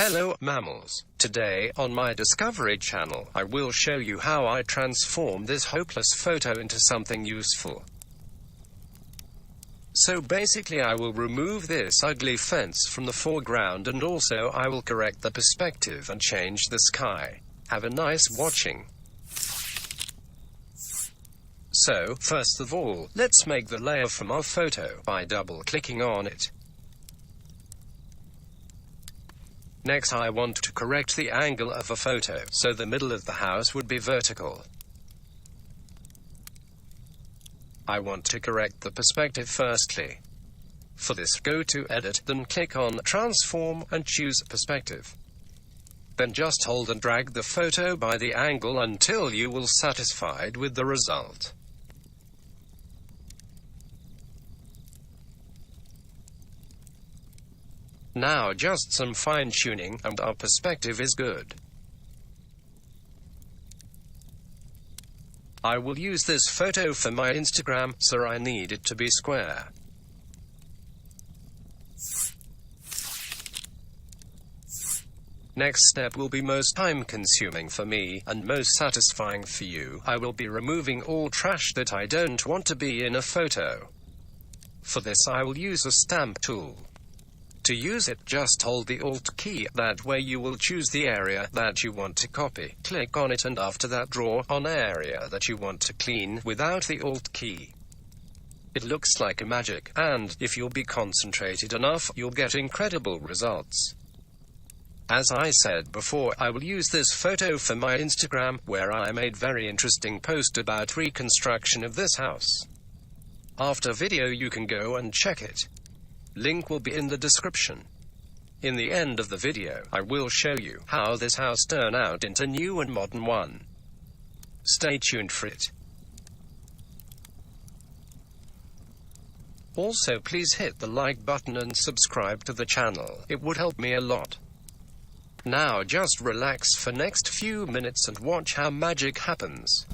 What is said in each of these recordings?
Hello, mammals. Today, on my Discovery channel, I will show you how I transform this hopeless photo into something useful. So basically I will remove this ugly fence from the foreground, and also I will correct the perspective and change the sky. Have a nice watching. So, first of all, let's make the layer from our photo by double-clicking on it. Next, I want to correct the angle of a photo, so the middle of the house would be vertical. I want to correct the perspective firstly. For this, go to Edit, then click on Transform and choose Perspective. Then just hold and drag the photo by the angle until you will satisfied with the result. Now just some fine-tuning and our perspective is good. I will use this photo for my Instagram, so I need it to be square. Next step will be most time-consuming for me, and most satisfying for you. I will be removing all trash that I don't want to be in a photo. For this I will use a stamp tool. To use it, just hold the Alt key, that way you will choose the area that you want to copy. Click on it and after that draw on area that you want to clean without the Alt key. It looks like a magic, and if you'll be concentrated enough, you'll get incredible results. As I said before, I will use this photo for my Instagram, where I made very interesting post about reconstruction of this house. After video you can go and check it. Link will be in the description. In the end of the video, I will show you how this house turned out into a new and modern one. Stay tuned for it. Also, please hit the like button and subscribe to the channel. It would help me a lot. Now just relax for next few minutes and watch how magic happens.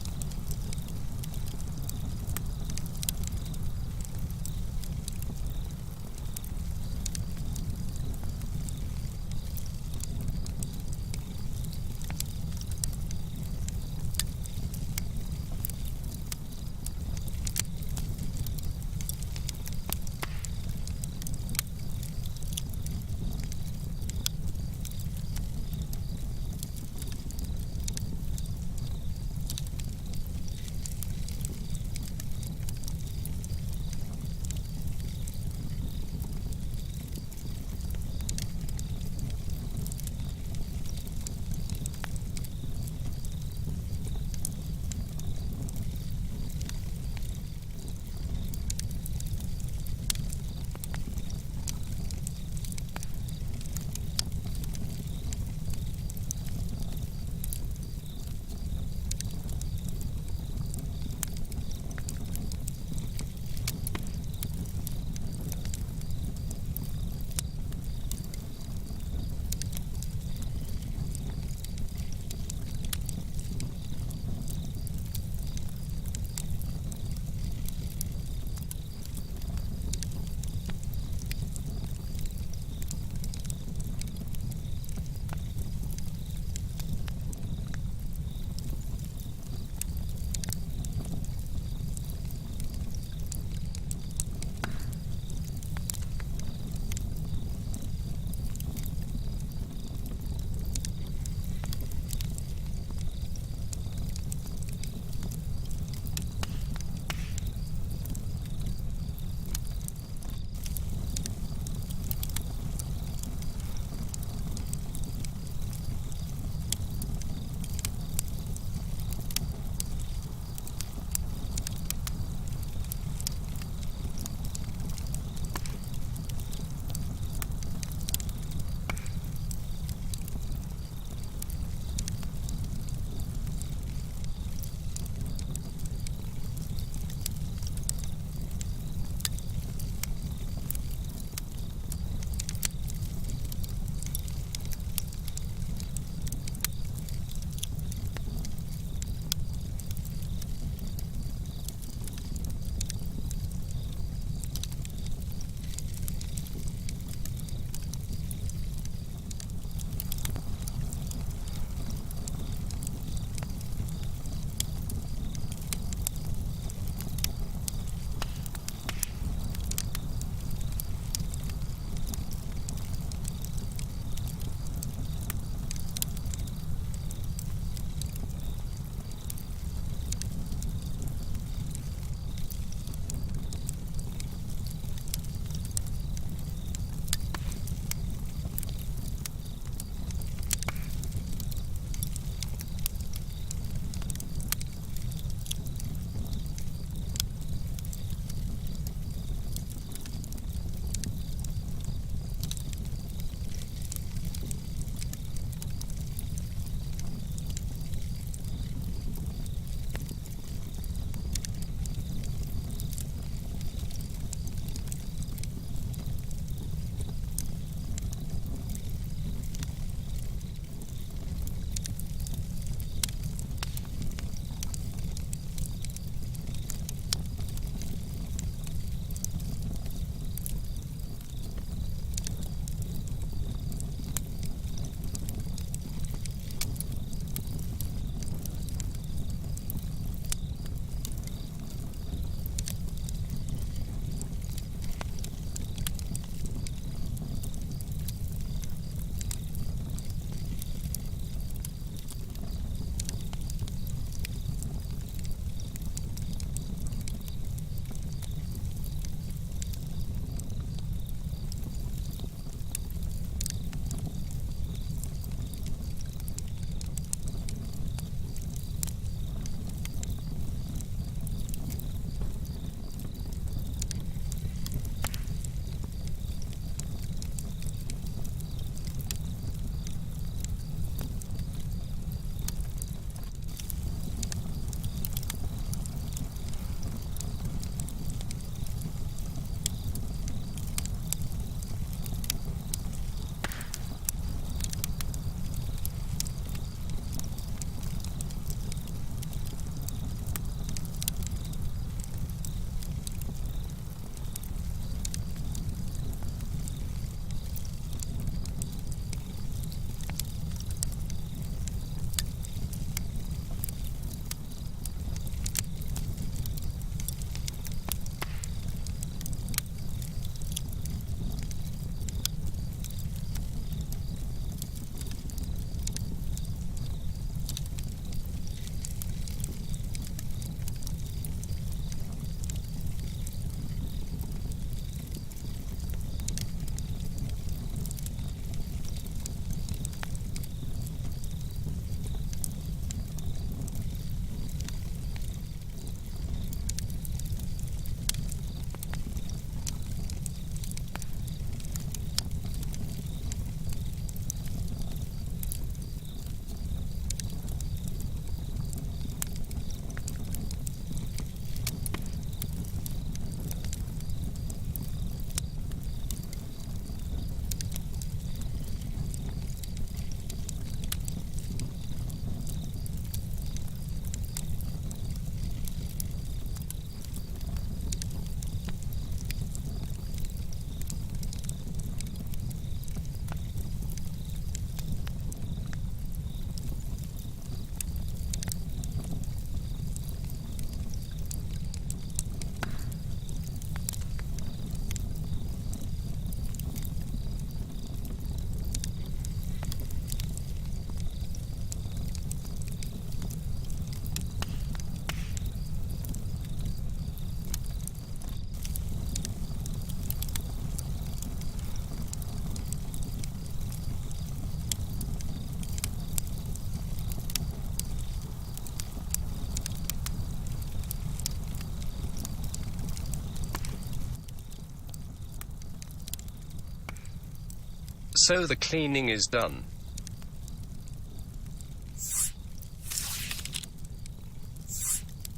So the cleaning is done.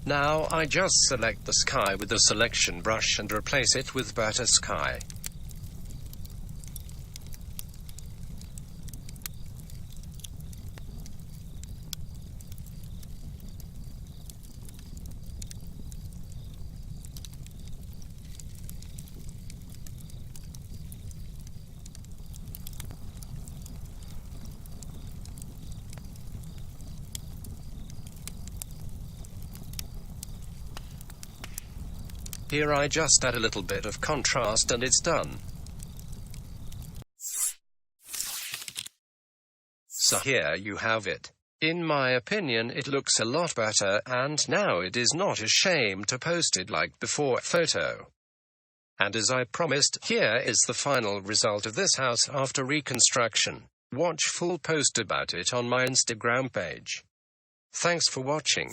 Now I just select the sky with the selection brush and replace it with better sky. Here I just add a little bit of contrast and it's done. So here you have it. In my opinion, it looks a lot better, and now it is not a shame to post it like before photo. And as I promised, here is the final result of this house after reconstruction. Watch full post about it on my Instagram page. Thanks for watching.